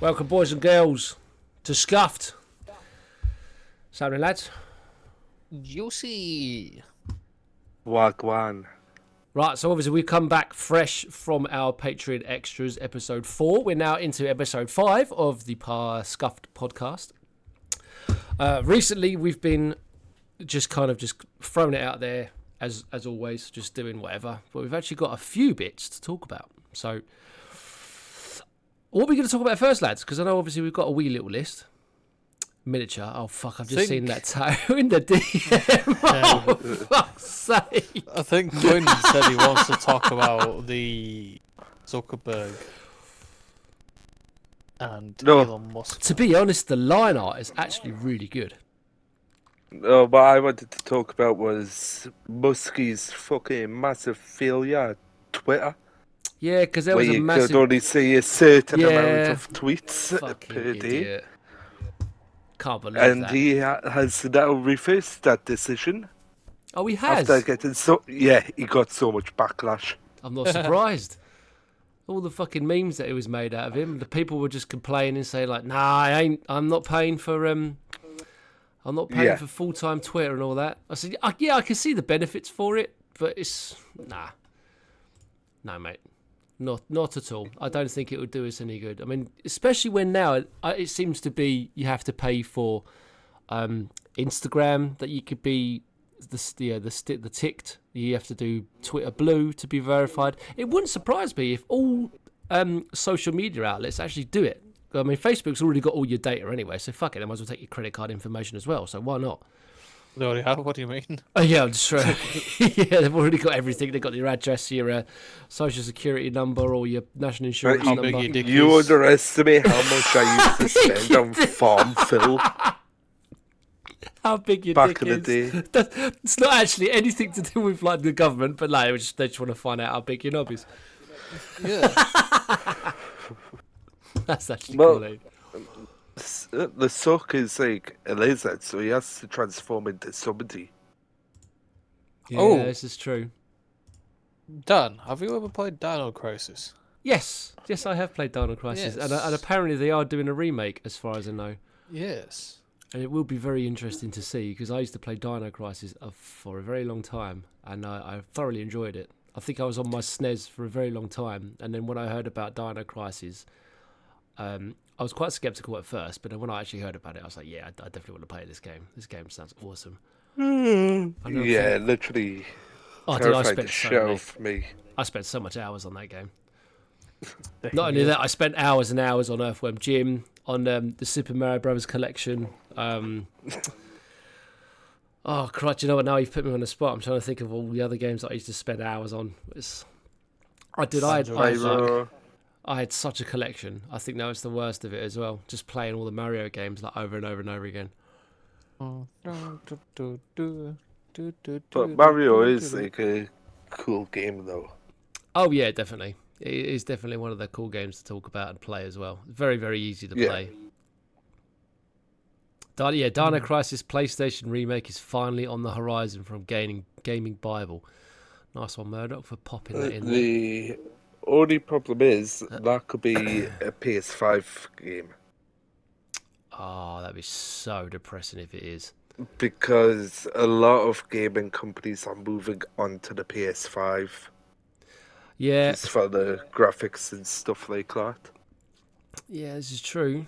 Welcome, boys and girls, to Scuffed. Sorry, lads. Juicy. Wagwan. Right, so obviously we've come back fresh from our Patreon Extras episode 4. We're now into episode 5 of the Scuffed podcast. Recently, we've been just throwing it out there, as always, just doing whatever. But we've actually got a few bits to talk about. So, what are we going to talk about first, lads? Because I know obviously we've got a wee little list. Miniature. Oh, fuck, I've just seen that tattoo in the DM. Oh, fuck's sake. I think Quinn said he wants to talk about the Zuckerberg and Elon Musk. To be honest, the line art is actually really good. No, what I wanted to talk about was Muskie's fucking massive failure at Twitter. Yeah, because there was where a you massive... could only see a certain amount of tweets Fucking per day. idiot. Can't believe And that. he has now reversed that decision. Oh, he has? After getting he got so much backlash. I'm not surprised. All the fucking memes that it was made out of him, the people were just complaining, saying like, "Nah, I'm not paying for for full-time Twitter and all that." I said, "Yeah, I can see the benefits for it, but it's no, mate, not at all. I don't think it would do us any good. I mean, especially when now it seems to be you have to pay for Instagram, that you could be the ticked. You have to do Twitter Blue to be verified. It wouldn't surprise me if all social media outlets actually do it. I mean, Facebook's already got all your data anyway, so fuck it. They might as well take your credit card information as well. So why not? They already have. What do you mean? Oh yeah, I'm just sure. Yeah, they've already got everything. They've got your address, your social security number, or your national insurance How number. big your dick You is. underestimate how much I used to spend on farm fill How big your back dick in the is. day. It's not actually anything to do with like the government, but like they just want to find out how big your knob is. Yeah. That's actually Well, cool. Eh? The suck is like a lizard, so he has to transform into somebody. Yeah, Oh. this is true. Dan, have you ever played Dino Crisis? Yes, I have played Dino Crisis, Yes. and apparently they are doing a remake, as far as I know. Yes. And it will be very interesting to see, because I used to play Dino Crisis for a very long time, and I thoroughly enjoyed it. I think I was on my SNES for a very long time, and then when I heard about Dino Crisis, I was quite skeptical at first, but then when I actually heard about it, I was like, yeah, I definitely want to play this game. This game sounds awesome. Yeah, literally terrified the show for me. I spent so much hours on that game. Not only that, I spent hours and hours on Earthworm Jim, on the Super Mario Brothers collection. Oh, crap, you know what? Now you've put me on the spot. I'm trying to think of all the other games that I used to spend hours on. I had such a collection. I think that was the worst of it as well. Just playing all the Mario games like over and over and over again. But Mario is like a cool game, though. Oh yeah, definitely. It is definitely one of the cool games to talk about and play as well. Very, very easy to play. Dino Crisis PlayStation remake is finally on the horizon from Gaming Bible. Nice one, Murdoch, for popping that in there. The only problem is that could be a PS5 game. Oh, that'd be so depressing if it is. Because a lot of gaming companies are moving on to the PS5. Yeah. Just for the graphics and stuff like that. Yeah, this is true.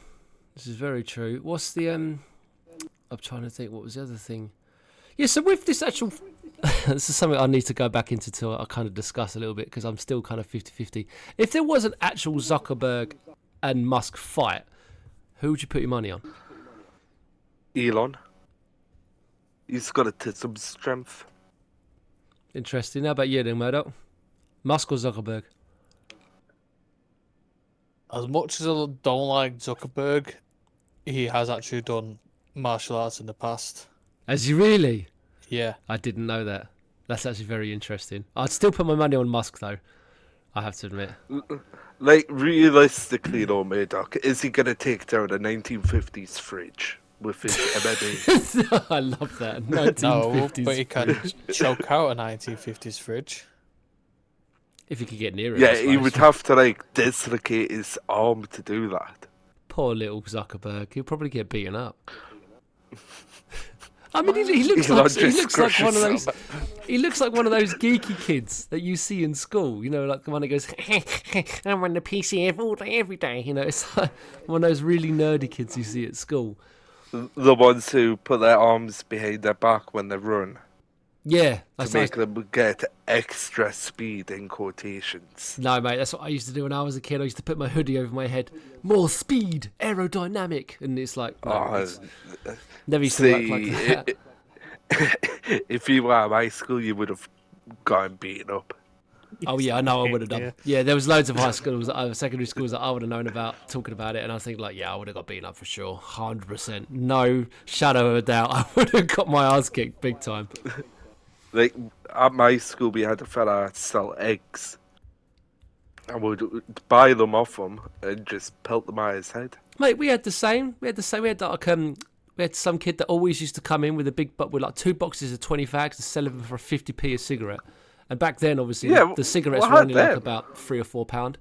This is very true. What's the I'm trying to think, what was the other thing? Yeah, so with this actual this is something I need to go back into to kind of discuss a little bit, because I'm still kind of 50-50. If there was an actual Zuckerberg and Musk fight, who would you put your money on? Elon. He's got some strength. Interesting. How about you then, Murdoch? Musk or Zuckerberg? As much as I don't like Zuckerberg, he has actually done martial arts in the past. Has he really? Yeah. I didn't know that. That's actually very interesting. I'd still put my money on Musk, though. I have to admit. Like, realistically, though, Murdoch, is he going to take down a 1950s fridge with his MMA? I love that. 1950s No, but he can fridge. choke out a 1950s fridge. If he could get near it. Yeah, I he suppose. would have to, like, dislocate his arm to do that. Poor little Zuckerberg. He'll probably get beaten up. I mean, he looks like one of those. He looks like one of those geeky kids that you see in school. You know, like the one that goes, "I'm on the PC all day, every day." You know, it's like one of those really nerdy kids you see at school. The ones who put their arms behind their back when they run Yeah, to make them get extra speed in quotations. No, mate, that's what I used to do when I was a kid. I used to put my hoodie over my head. More speed, aerodynamic, and it's like never used to work like that. If you were at my school, you would have gotten beaten up. Oh yeah, I know I would have done. Yeah, there was loads of high schools, secondary schools that I would have known about, talking about it, and I think like, yeah, I would have got beaten up for sure, 100%, no shadow of a doubt. I would have got my ass kicked big time. Like at my school, we had a fella sell eggs. I would buy them off him and just pelt them at his head. Mate, we had the same. We had like we had some kid that always used to come in with a big with like 2 boxes of 20 fags and sell them for 50p a cigarette. And back then, obviously, the cigarettes were only like about £3 or £4,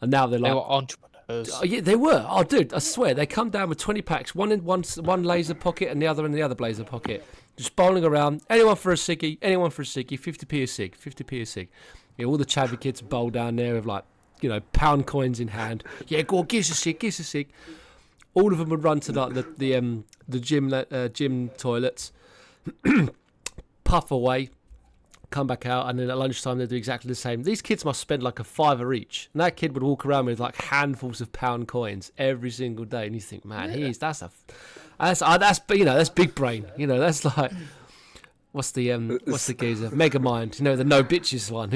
and now they're like They were entrepreneurs. Oh, yeah, they were. Oh, dude, I swear they come down with 20 packs, one in one laser pocket and the other in the other blazer pocket, just bowling around. Anyone for a ciggy? Anyone for a ciggy? 50p a cig. 50p a cig. Yeah, all the chavvy kids bowl down there with like, you know, pound coins in hand. Yeah, go on, give us a cig, give us a cig. All of them would run to like the gym toilets, puff away, come back out, and then at lunchtime they'd do exactly the same. These kids must spend like £5 each, and that kid would walk around with like handfuls of pound coins every single day, and you think, man, that's big brain. You know, that's like what's the geezer? Megamind, you know, the no bitches one.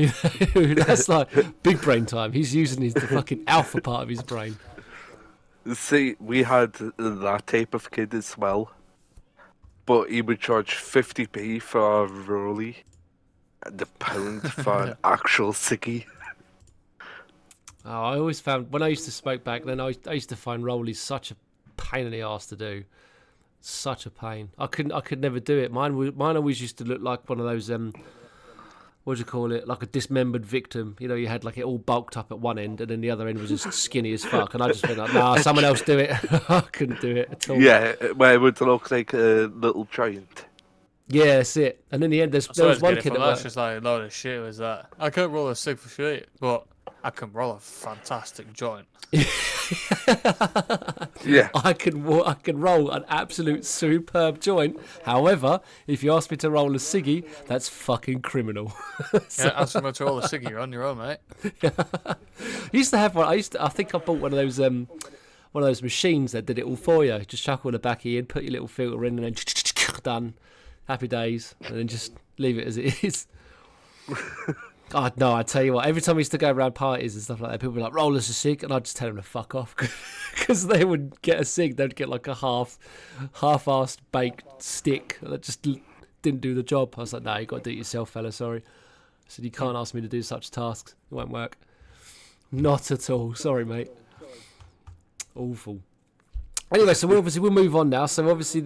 That's like big brain time. He's using the fucking alpha part of his brain. See, we had that type of kid as well, but he would charge 50p for a rollie and £1 for an actual ciggy. Oh, I always found, when I used to smoke back then, I used to find rollies such a pain in the arse to do. Such a pain. I could never do it. Mine always used to look like one of those what do you call it? Like a dismembered victim. You know, you had like it all bulked up at one end, and then the other end was just skinny as fuck. And I just went like, nah, someone else do it. I couldn't do it at all. Yeah, where it would look like a little giant. Yeah, that's it. And in the end, there was one kid that's just like a load of shit. Was that I can't roll a cig for shit, but I can roll a fantastic joint. Yeah, I can roll an absolute superb joint. However, if you ask me to roll a ciggy, that's fucking criminal. Yeah, ask me to roll a ciggy. You're on your own, mate. I used to have one. I think I bought one of those machines that did it all for you. Just chuck all the backy in, put your little filter in, and then done. Happy days, and then just leave it as it is. God, no, I tell you what, every time we used to go around parties and stuff like that, people were like, roll us a cig, and I'd just tell them to fuck off, because they would get a cig, they'd get like a half-assed baked stick that just didn't do the job. I was like, no, you got to do it yourself, fella, sorry. I said, you can't ask me to do such tasks, it won't work. Not at all, sorry, mate. Awful. Anyway, so we'll move on now. So obviously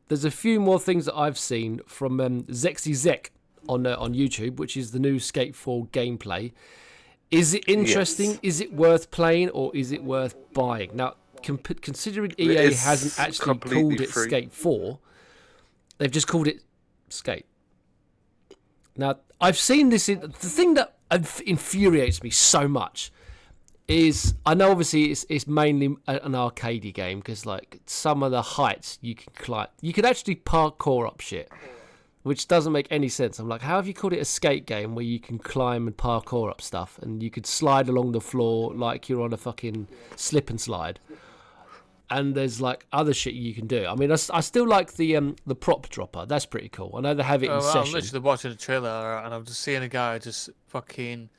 there's a few more things that I've seen from Zexy Zek on YouTube, which is the new Skate 4 gameplay. Is it interesting? Yes. Is it worth playing, or is it worth buying? Now, considering EA hasn't actually called it free. Skate 4, they've just called it Skate. Now, I've seen this. The thing that infuriates me so much is, I know obviously it's mainly an arcadey game, because like some of the heights you can climb, you can actually parkour up shit, which doesn't make any sense. I'm like, how have you called it a skate game where you can climb and parkour up stuff, and you could slide along the floor like you're on a fucking slip and slide, and there's like other shit you can do. I mean, I still like the prop dropper. That's pretty cool. I know they have it in session. I'm literally watching the trailer and I'm just seeing a guy just fucking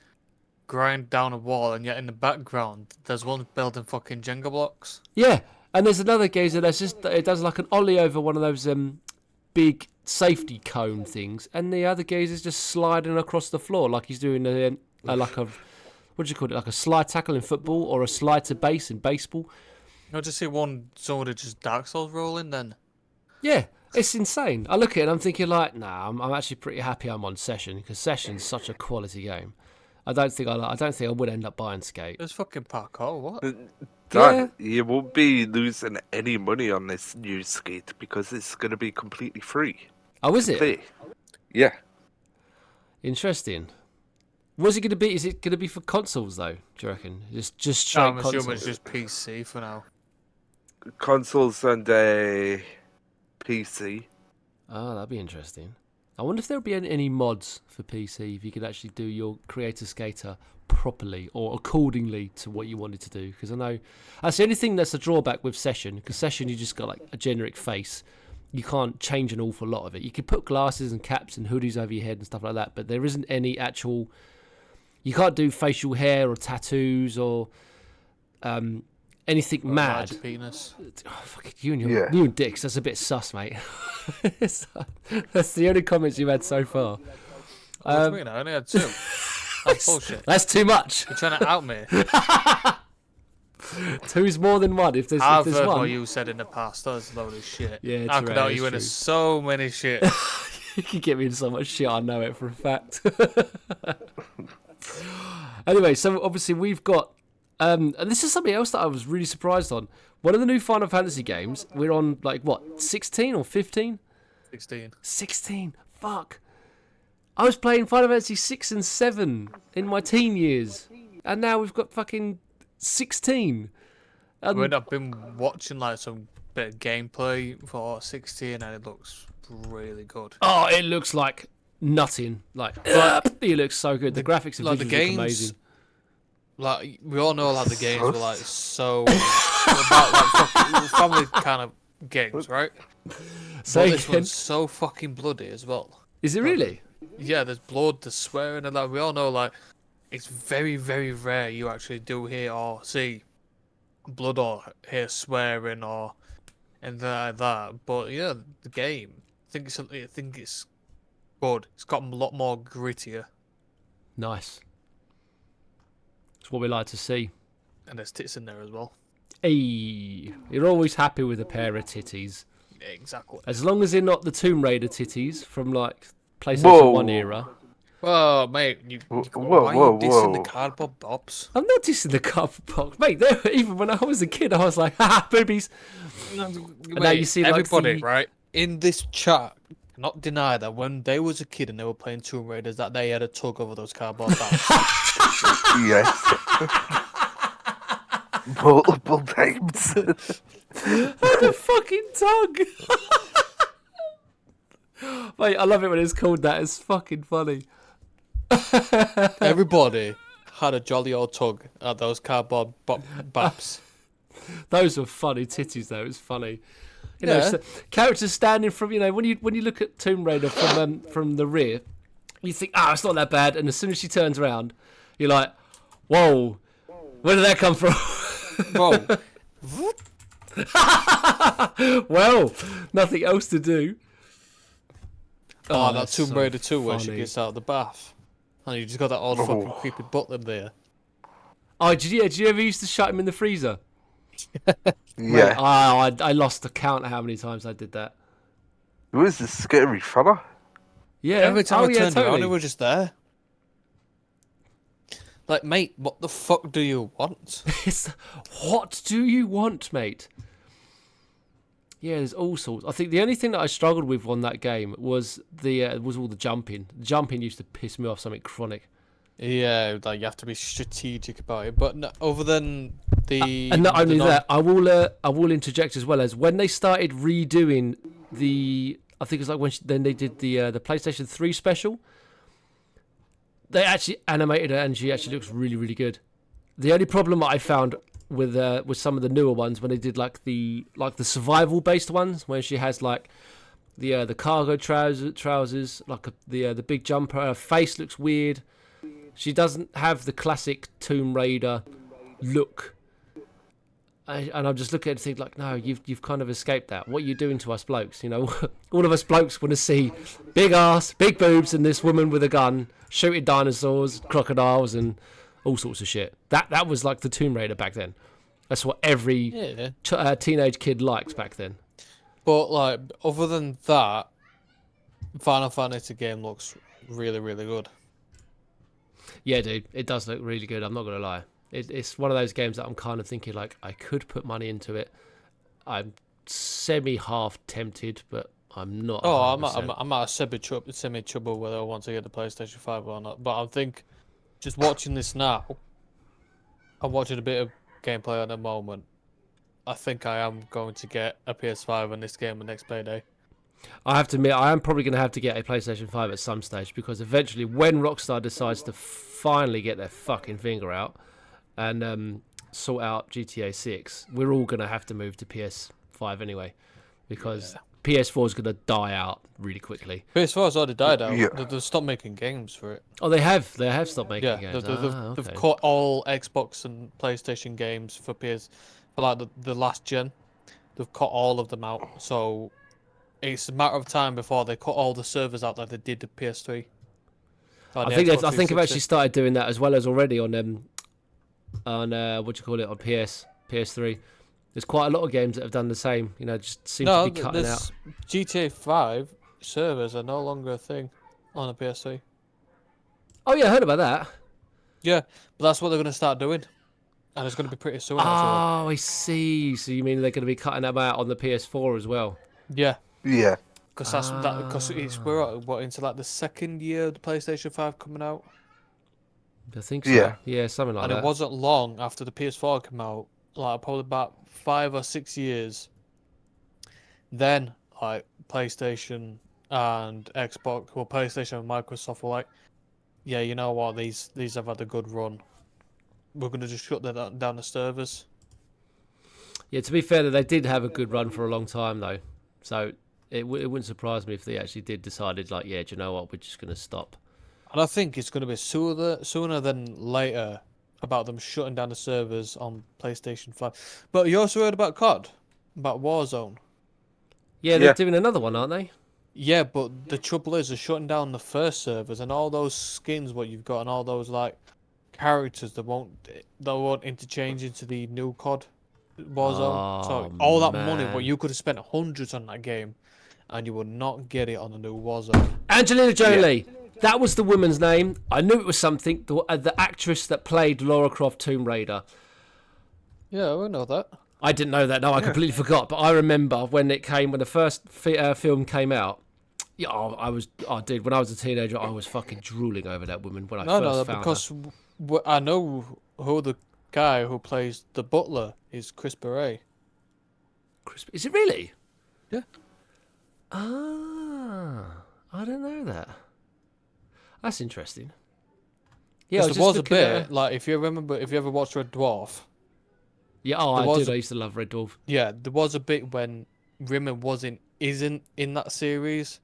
grind down a wall, and yet in the background there's one building fucking Jenga blocks. Yeah, and there's another geezer that's it does like an ollie over one of those big safety cone things, and the other geezer's just sliding across the floor like he's doing like a what do you call it, like a slide tackle in football, or a slide to base in baseball. I just see someone just Dark Souls rolling then. Yeah, it's insane. I look at it and I'm thinking like, nah, I'm actually pretty happy I'm on Session, because Session's such a quality game. I don't think I would end up buying Skate. There's fucking parkour, what? Dan, you won't be losing any money on this new skate because it's going to be completely free Oh, is to it? play. Yeah. Interesting. What's it going to be? Is it going to be for consoles though? Do you reckon? Just straight I'm assuming consoles. it's just PC for now. Consoles and PC. Oh, that'd be interesting. I wonder if there'll be any mods for PC if you could actually do your Creator Skater properly or accordingly to what you wanted to do. Because I know that's the only thing that's a drawback with Session. Because Session, you just got like a generic face. You can't change an awful lot of it. You can put glasses and caps and hoodies over your head and stuff like that, but there isn't any actual. You can't do facial hair or tattoos or anything mad. Large penis. Oh, fucking you and Dix, that's a bit sus, mate. That's the only comments you've had so far. What do you mean? I only had 2. That's bullshit. That's too much. You're trying to out me. 2's more than 1. If there's, I've if there's heard one, what you said in the past. That's a load of shit. Yeah, I true, could out it's you into true. so many shit. you can get me in so much shit. I know it for a fact. Anyway, so obviously we've got, and this is something else that I was really surprised on. One of the new Final Fantasy games, we're on like what, 16 or 15? 16. 16. Fuck. I was playing Final Fantasy 6 and 7 in my teen years, and now we've got fucking 16. I mean, I've been watching like some bit of gameplay for 16, and it looks really good. Oh, it looks like nutting. Like, it looks so good. The graphics and like visuals the look games, amazing. Like we all know, like the games were like so about like family kind of games, right? So But this one's so fucking bloody as well. is it really? Yeah, there's blood, there's swearing, and like we all know, like it's very, very rare you actually do hear or see blood or hear swearing or anything like that. But yeah, the game, I think it's good. It's got a lot more grittier, Nice. It's what we like to see. and there's tits in there as well. Hey, you're always happy with a pair of titties. Exactly. As long as they're not the Tomb Raider titties from like PlayStation Whoa. 1 era. Well, mate, Whoa, why are you whoa, dissing the whoa. cardboard box? I'm not dissing the cardboard box. Mate, even when I was a kid, I was like, haha, boobies. Now you see, like, everybody, the- right, in this chat cannot deny that when they was a kid and they were playing Tomb Raiders, that they had a tug over those cardboard boxes. Yes. Multiple times. The fucking tongue. Mate, I love it when it's called that. It's fucking funny. Everybody had a jolly old tug at those cardboard baps. Those were funny titties, though. It's funny. You know, Yeah. so characters standing from, you know, when you look at Tomb Raider from the rear, you think, it's not that bad, and as soon as she turns around, you're like, whoa, where did that come from? Bro, Well, nothing else to do. that that's Tomb so Raider 2 where she funny. gets out of the bath. And you just got that old fucking creepy butler there. Oh, did you ever used to shut him in the freezer? Yeah. I lost the count of how many times I did that. Who is this scary fella? Yeah. Every time I yeah, turned around, totally. they were just there. Like, mate, what the fuck do you want? What do you want, mate? Yeah, there's all sorts. I think the only thing that I struggled with on that game was was all the jumping. The jumping used to piss me off something chronic. Yeah, like you have to be strategic about it. But no, other than the And not the only non- that, I will interject as well as when they started redoing the, I think it's like then they did the PlayStation 3 special. They actually animated her, and she actually looks really, really good. The only problem that I found with some of the newer ones when they did like the survival based ones, where she has like the cargo trousers, like the big jumper. Her face looks weird. She doesn't have the classic Tomb Raider look. And I'm just looking at it and think like, no, you've kind of escaped that. What are you doing to us blokes? You know, all of us blokes want to see big ass, big boobs, and this woman with a gun shooting dinosaurs, crocodiles, and all sorts of shit. That was like the Tomb Raider back then. That's what every Yeah. teenage kid liked back then. But like, other than that, Final Fantasy game looks really, really good. Yeah, dude, it does look really good. I'm not gonna lie. It's one of those games that I'm kind of thinking like I could put money into it. I'm half tempted, but I'm not. Oh, 100%. I'm at a semi trouble whether I want to get the PlayStation 5 or not. But I think just watching this now, I'm watching a bit of gameplay at the moment. I think I am going to get a PS5 on this game on next payday. I have to admit, I am probably going to have to get a PlayStation 5 at some stage because eventually, when Rockstar decides to finally get their fucking finger out and sort out GTA 6, we're all going to have to move to PS5 anyway because PS4 is going to die out really quickly. PS4 has already died out. Yeah. They've stopped making games for it. Oh, they have stopped making Yeah, games. they've cut all Xbox and PlayStation games for like the last gen. They've cut all of them out. So it's a matter of time before they cut all the servers out like they did the PS3. I think I've actually started doing that as well as already on what do you call it, on PS3. There's quite a lot of games that have done the same. You know, just seem to be cutting out. GTA 5 servers are no longer a thing on the PS3. Oh yeah, I heard about that. Yeah, but that's what they're going to start doing, and it's going to be pretty soon. Actually. Oh, I see. So you mean they're going to be cutting them out on the PS4 as well? Yeah, Yeah. because we're into like the second year of the PlayStation 5 coming out, I think so. Yeah. Yeah, something like and that. it wasn't long after the PS4 came out, like probably about 5 or 6 years. Then like PlayStation and Xbox, well, PlayStation and Microsoft were like, yeah, you know what, these have had a good run. We're gonna just shut down the servers. Yeah, to be fair, they did have a good run for a long time though, so it wouldn't surprise me if they actually did decided like, yeah, do you know what, we're just going to stop. And I think it's going to be sooner than later about them shutting down the servers on PlayStation 5. But you also heard about COD, about Warzone. Yeah, they're Yeah. doing another one, aren't they? Yeah, but the trouble is they're shutting down the first servers and all those skins what you've got and all those like characters that won't interchange into the new COD Warzone. So Oh, all that money man. what you could have spent hundreds on that game and you would not get it on the new Warzone. Angelina Jolie. That was the woman's name. I knew it was something. The actress that played Lara Croft Tomb Raider. Yeah, we know that. I didn't know that. No, I completely forgot. But I remember when the first film came out. Yeah, dude. When I was a teenager, I was fucking drooling over that woman when I first found her. Because I know who the guy who plays the butler is. Chris Beret. Is it really? Yeah. Ah, I don't know that. That's interesting. Yeah, Yeah, I there was a looking at bit like if you ever watched Red Dwarf. Yeah, I used to love Red Dwarf. Yeah, there was a bit when Rimmer isn't in that series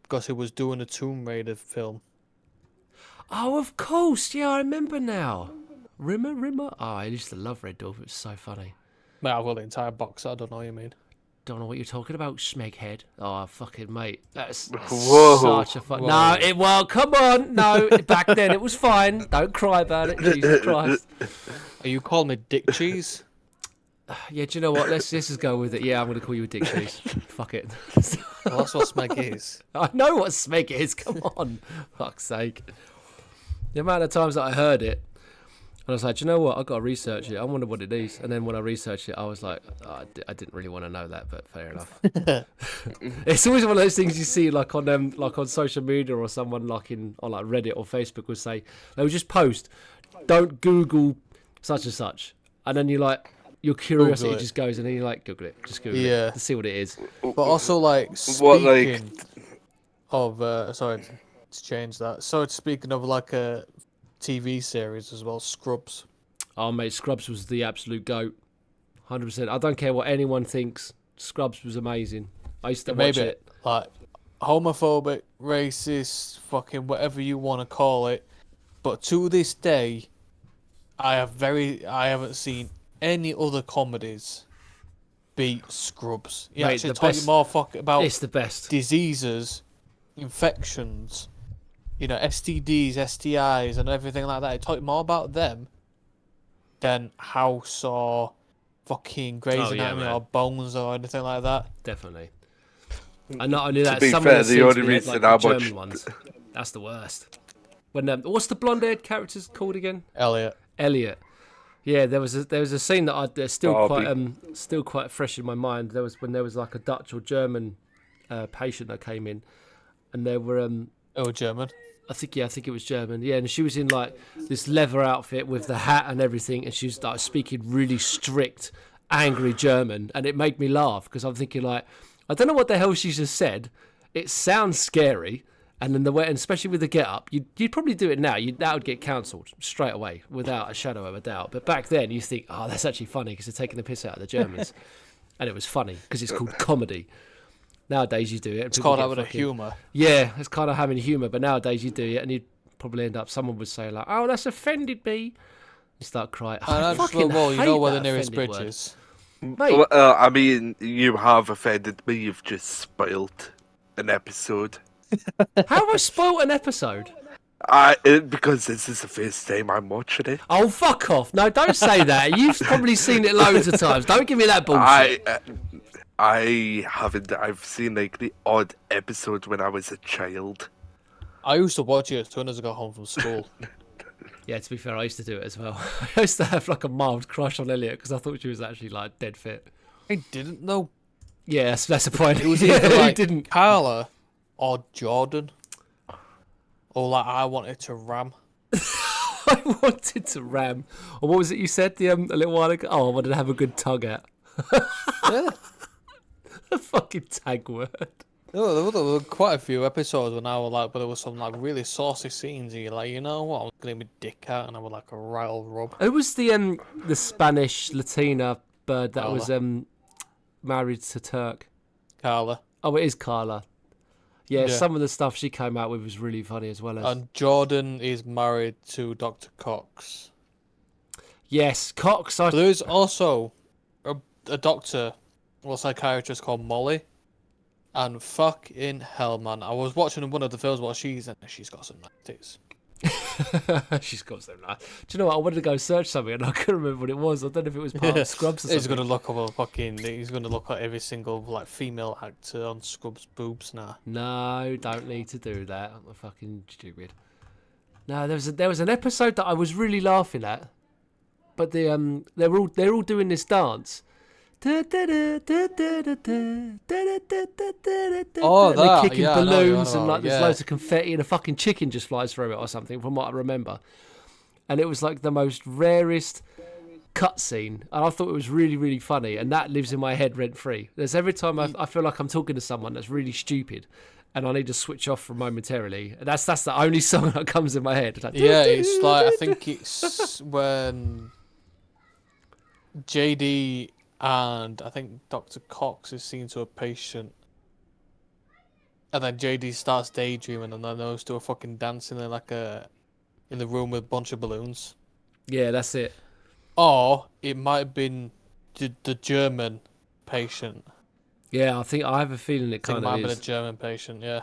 because he was doing a Tomb Raider film. Oh, of course. Yeah, I remember now. Rimmer. Oh, I used to love Red Dwarf. It was so funny. Mate, I've got the entire box. I don't know what you mean. Don't know what you're talking about, Smeghead. Oh, fucking mate. That's Whoa. such a fun. Whoa. No, well, come on. No, back then it was fine. Don't cry about it. Jesus Christ. Are you calling me Dick Cheese? Yeah, do you know what? Let's just go with it. Yeah, I'm going to call you a dick cheese. Fuck it. Well, that's what Smeg is. I know what Smeg is. Come on. Fuck's sake. The amount of times that I heard it, and I was like, do you know what? I've got to research it. I wonder what it is. And then when I researched it, I was like, oh, I didn't really want to know that, but fair enough. It's always one of those things you see like on social media or someone like on like Reddit or Facebook will say, they will just post, don't Google such and such. And then your curiosity Google it. just goes and then you're like, Google it. Just Google Yeah. it to see what it is. But also, like, What, like- speaking of, sorry to change that. So, speaking of, like, a TV series as well, Scrubs. Oh, mate, Scrubs was the absolute GOAT. 100%. I don't care what anyone thinks. Scrubs was amazing. I used to watch Maybe, it. like, homophobic, racist, fucking whatever you want to call it. But to this day, I haven't seen any other comedies beat Scrubs. You Mate, actually the talk best- more about It's the best. diseases, infections, STDs, STIs, and everything like that. It taught you more about them than House or fucking Grey's Oh, yeah, Anatomy man. or Bones or anything like that. Definitely. And not only that, be some fair, of the the scenes only we had, reason like, I the watched- German ones, that's the worst. When what's the blonde-haired character's called again? Elliot. Elliot. Yeah, there was a scene that that's still Barbie. still quite fresh in my mind. There was when there was like a Dutch or German patient that came in, and there were Oh, German. I think it was German. Yeah, and she was in like this leather outfit with the hat and everything, and she was like speaking really strict, angry German, and it made me laugh because I'm thinking like, I don't know what the hell she just said. It sounds scary, and then the way, and especially with the get up, you'd probably do it now. That would get cancelled straight away without a shadow of a doubt. But back then, you think, oh, that's actually funny because they're taking the piss out of the Germans, and it was funny because it's called comedy. Nowadays you do it. And It's people called get out with a fucking- humour. Yeah, it's kind of having humour, but nowadays you do it, and you'd probably end up. Someone would say like, "Oh, that's offended me." You start crying. And I I just fucking well, you hate know where the that nearest offended bridge word. is. Mate. Well, I mean, you have offended me. You've just spoilt an episode. How have I spoilt an episode? Because this is the first time I'm watching it. Oh, fuck off! No, don't say that. You've probably seen it loads of times. Don't give me that bullshit. I haven't. I've seen like the odd episode when I was a child. I used to watch it as soon as I got home from school. Yeah, to be fair, I used to do it as well. I used to have like a mild crush on Elliot because I thought she was actually like dead fit. I didn't know. Yeah, that's the point. It was Yeah, either who like didn't. Carla or Jordan. Or like I wanted to ram. I wanted to ram. Or what was it you said a little while ago? Oh, I wanted to have a good tug at. Yeah. A fucking tag word. No, there were quite a few episodes when I was like, but there was some like really saucy scenes. And you're like, you know what? I'm gonna get my dick out, and I was like a rattle rub. Who was the Spanish Latina bird that Carla. was married to Turk? Carla Oh, it is Carla. Yeah, Yeah. some of the stuff she came out with was really funny as well as. and Jordan is married to Dr. Cox. Yes, Cox. But there is also a doctor, or psychiatrist called Molly. And fucking hell, man! I was watching one of the films while she's got some nice tits. She's got so nice. Do you know what? I wanted to go search something and I couldn't remember what it was. I don't know if it was part of Scrubs or something. He's gonna look up a fucking. He's gonna look at every single like female actor on Scrubs' boobs now. No, don't need to do that. I'm fucking stupid. No, there was an episode that I was really laughing at, but they're all doing this dance. Oh, they're that, kicking yeah, I know what balloons you're on and like about, there's yeah. loads of confetti and a fucking chicken just flies through it or something, from what I remember. And it was like the most rarest cutscene, and I thought it was really, really funny, and that lives in my head rent free. There's every time I feel like I'm talking to someone that's really stupid, and I need to switch off for momentarily. And that's the only song that comes in my head. It's like, Yeah, it's like I think it's when JD and I think Dr. Cox is seen to a patient, and then JD starts daydreaming, and then those two are fucking dancing in in the room with a bunch of balloons. yeah, that's it. Or it might have been the German patient. Yeah, I have a feeling it I think it kind might of have been is. a German patient, yeah.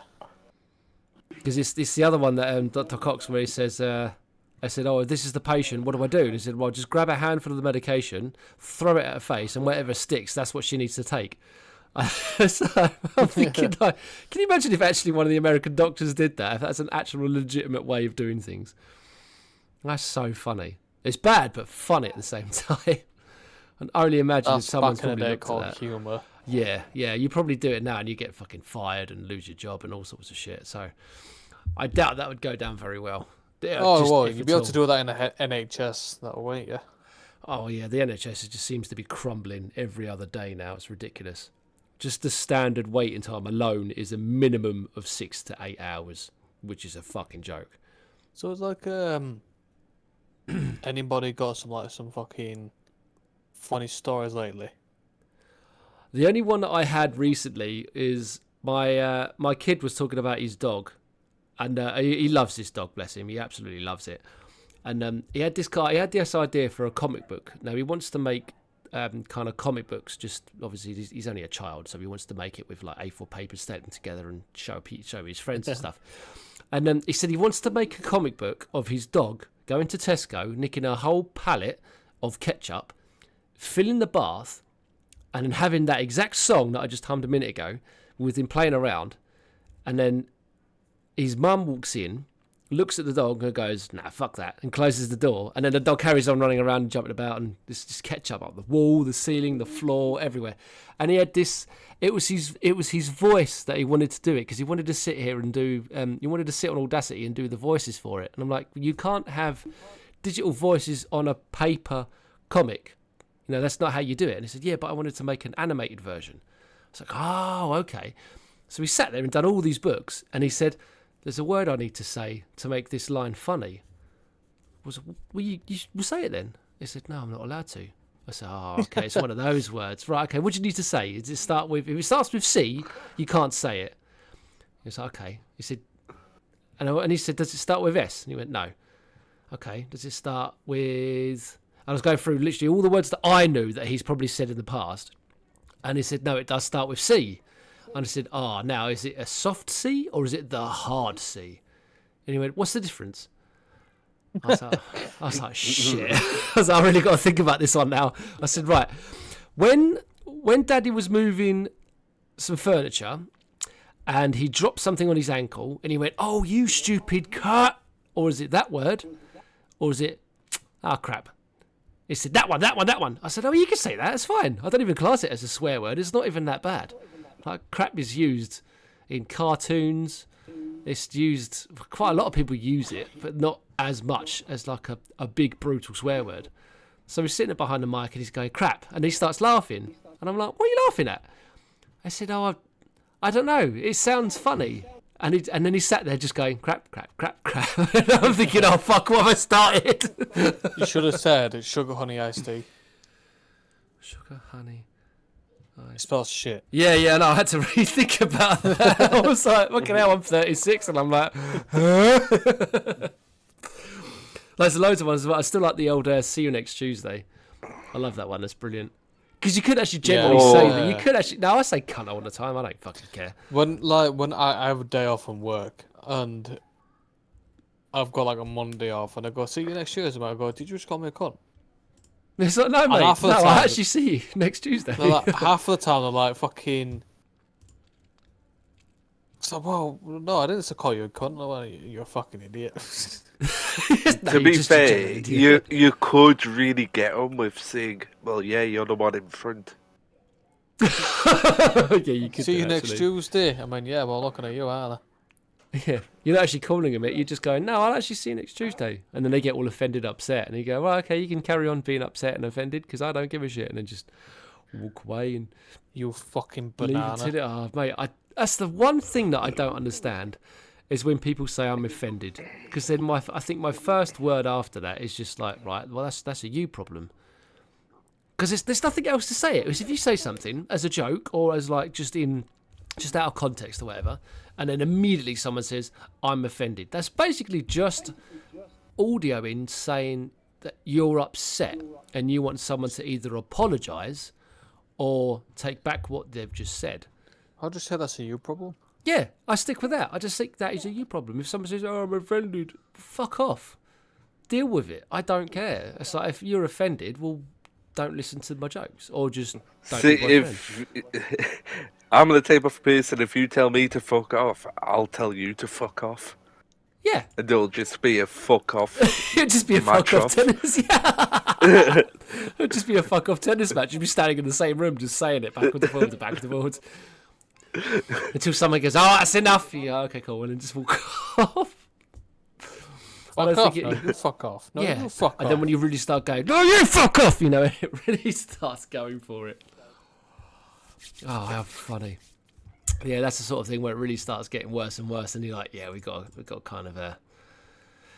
Because it's the other one that Dr. Cox, where he says, I said, oh, if this is the patient, what do I do? And he said, well, just grab a handful of the medication, throw it at her face, and whatever sticks, that's what she needs to take. So I'm thinking, like, can you imagine if actually one of the American doctors did that? If that's an actual legitimate way of doing things. That's so funny. It's bad, but funny at the same time. And only imagine if That's someone's back in the probably day looked at called that. humour. Yeah, you probably do it now and you get fucking fired and lose your job and all sorts of shit. So I doubt that would go down very well. Yeah, Oh, just well, if you'd at be able all. to do that in the NHS, that way, yeah. Oh yeah, the NHS just seems to be crumbling every other day now. It's ridiculous. Just the standard waiting time alone is a minimum of 6 to 8 hours, which is a fucking joke. So it's like, anybody got some fucking funny stories lately? The only one that I had recently is my kid was talking about his dog, and he loves this dog, bless him. He absolutely loves it. And he had this idea for a comic book. Now he wants to make kind of comic books. Just obviously he's only a child, so he wants to make it with like A4 paper, stack them together, and show his friends and stuff. And he said he wants to make a comic book of his dog going to Tesco, nicking a whole pallet of ketchup, filling the bath, and then having that exact song that I just hummed a minute ago with him playing around. And then his mum walks in looks at the dog and goes, "Nah, fuck that," and closes the door. And then the dog carries on running around and jumping about, and there's just ketchup up the wall, the ceiling, the floor, everywhere. And he had this. It was his voice that he wanted to do it, because he wanted to sit here and do. He wanted to sit on Audacity and do the voices for it. And I'm like, you can't have digital voices on a paper comic. You know, that's not how you do it. And he said, yeah, but I wanted to make an animated version. I was like, oh, okay. So we sat there and done all these books, and he said, there's a word I need to say to make this line funny. Well, you say it then. He said, no, I'm not allowed to. I said, oh, okay, it's one of those words. Right, okay, what do you need to say? Does it start with, if it starts with C, you can't say it. He was like, okay. He said, and he said, does it start with S? And he went, no. Okay, does it start with... I was going through literally all the words that I knew that he's probably said in the past. And he said, no, it does start with C. And I said, now, is it a soft C or is it the hard C? And he went, what's the difference? I was like, shit. I was like, I really got to think about this one now. I said, right, when Daddy was moving some furniture and he dropped something on his ankle and he went, oh, you stupid cunt. Or is it that word? Or is it, crap. He said, that one. I said, oh, you can say that. It's fine. I don't even class it as a swear word. It's not even that bad. Like, crap is used in cartoons. It's used, quite a lot of people use it, but not as much as like a big, brutal swear word. So he's sitting there behind the mic and he's going, crap. And he starts laughing. And I'm like, what are you laughing at? I said, oh, I don't know. It sounds funny. And then he sat there just going, crap, crap, crap, crap. And I'm thinking, oh, fuck, what have I started? You should have said it's sugar, honey, iced tea. Sugar, honey. It spells shit. Yeah, no, I had to really think about that. I was like, fucking hell, I'm 36, and I'm like, huh? There's loads of ones as well. I still like the old see you next Tuesday. I love that one. That's brilliant. Because you could actually generally say that. You could actually... No, I say cunt all the time. I don't fucking care. When I have a day off from work, and I've got like a Monday off, and I go, see you next Tuesday, I go, did you just call me a cunt? It's like, no, mate. No, I actually see you next Tuesday. Like, half of the time, they're like, fucking... So, well, no, I didn't call you a cunt. No, well, you're a fucking idiot. No, to be fair, you could really get on with saying, well, yeah, you're the one in front. Yeah, you could. See you next Tuesday. I mean, yeah, well, looking at you, aren't I? Yeah, you're not actually calling them it. You're just going, no, I'll actually see you next Tuesday. And then they get all offended, upset. And you go, well, okay, you can carry on being upset and offended because I don't give a shit. And then just walk away and... You fucking banana. Leave it to the... Oh, mate, that's the one thing that I don't understand is when people say I'm offended. Because then I think my first word after that is just like, right, well, that's a you problem. Because there's nothing else to say it. Because if you say something as a joke or as like just out of context or whatever, and then immediately someone says, I'm offended. That's basically just audioing saying that you're upset and you want someone to either apologise or take back what they've just said. I'll just say that's a you problem. Yeah, I stick with that. I just think that is a you problem. If someone says, oh, I'm offended, fuck off. Deal with it. I don't care. It's like, if you're offended, well, don't listen to my jokes. Or just don't be my friend. I'm the type of person, if you tell me to fuck off, I'll tell you to fuck off. Yeah. And it'll just be a fuck off. It'll just be a fuck off tennis. Yeah. It'll just be a fuck off tennis match. You'll be standing in the same room just saying it backwards and forwards and backwards and forwards. Until someone goes, oh, that's enough. Yeah, okay, cool. And then just walk off. Fuck off. No, you fuck off. No, yeah. you fuck off. And then when you really start going, no, you fuck off, you know, it really starts going for it. Oh, how funny. Yeah, that's the sort of thing where it really starts getting worse and worse, and you're like, yeah, we got kind of a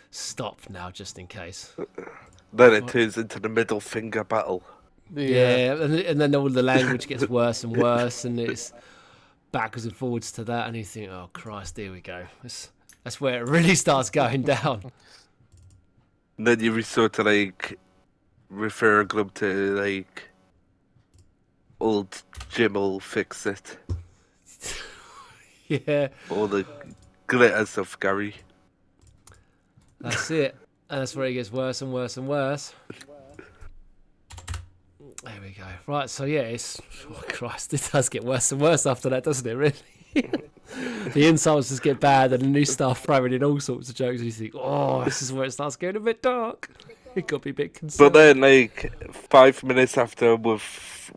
stop now, just in case. Then it turns into the middle finger battle. Yeah, and then all the language gets worse and worse, and it's backwards and forwards to that, and you think, oh Christ, here we go. That's where it really starts going down. And then you resort to like refer them to like old Jim will fix it. Yeah. All the glitter stuff, Gary. That's it. And that's where it gets worse and worse and worse. There we go. Right, so yeah, oh Christ, it does get worse and worse after that, doesn't it, really? The insults just get bad, and the new staff throwing in all sorts of jokes. And you think, oh, this is where it starts getting a bit dark. It got to be a bit concerned. But then, like, 5 minutes after we've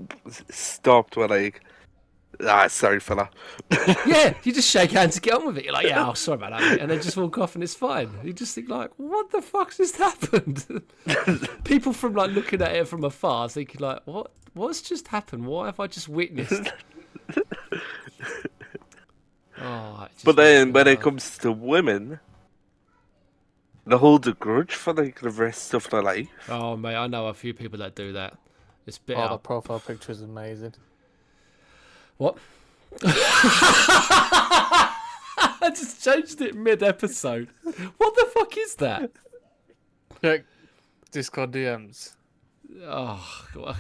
stopped, we're like, sorry, fella. Yeah, you just shake hands and get on with it. You're like, yeah, oh, sorry about that, mate. And then just walk off and it's fine. You just think like, what the fuck's just happened? People from like looking at it from afar thinking like, what's just happened? What have I just witnessed? But then when it comes to women, they hold a grudge for like the rest of their life. Oh, mate, I know a few people that do that. It's bitter. Oh, the profile picture is amazing. What? I just changed it mid-episode. What the fuck is that? Check Discord DMs. Oh,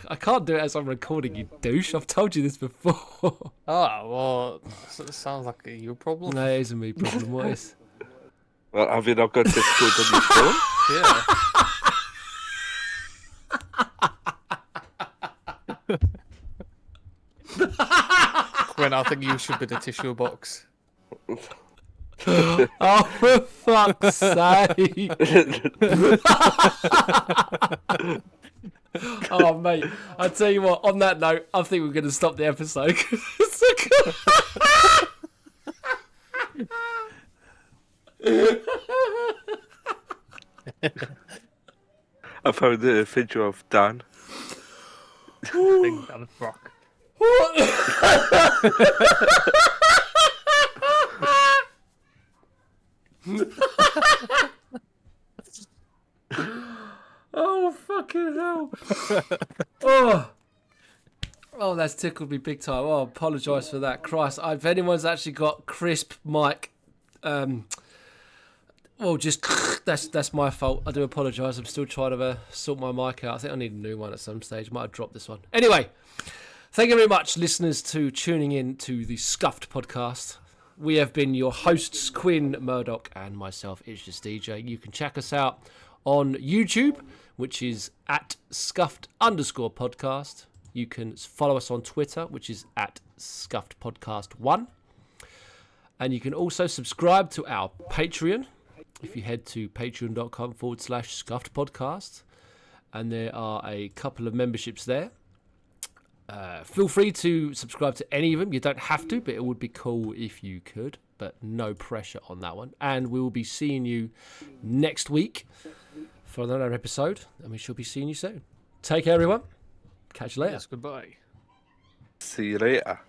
I can't do it as I'm recording, you douche. I've told you this before. Oh, well, it sounds like a you problem. No, it isn't me problem. What is? Well, have you not got Discord on your phone? Yeah. When I think you should be the tissue box. Oh, for fuck's sake. Oh, mate. I tell you what, on that note, I think we're going to stop the episode. I found a video of Dan. Big Dan Rock. Oh, fucking hell. Oh, that's tickled me big time. Oh, I apologise for that. Christ, if anyone's actually got crisp mic, well, just that's my fault. I do apologise. I'm still trying to sort my mic out. I think I need a new one at some stage. Might have dropped this one. Anyway, thank you very much, listeners, to tuning in to the Scuffed podcast. We have been your hosts, Quinn, Murdoch, and myself, It's Just DJ. You can check us out on YouTube, which is at Scuffed_podcast. You can follow us on Twitter, which is at ScuffedPodcast1. And you can also subscribe to our Patreon if you head to patreon.com/ScuffedPodcast. And there are a couple of memberships there. Feel free to subscribe to any of them. You don't have to, but it would be cool if you could. But no pressure on that one. And we will be seeing you next week for another episode. And we shall be seeing you soon. Take care, everyone. Catch you later. Yes, goodbye. See you later.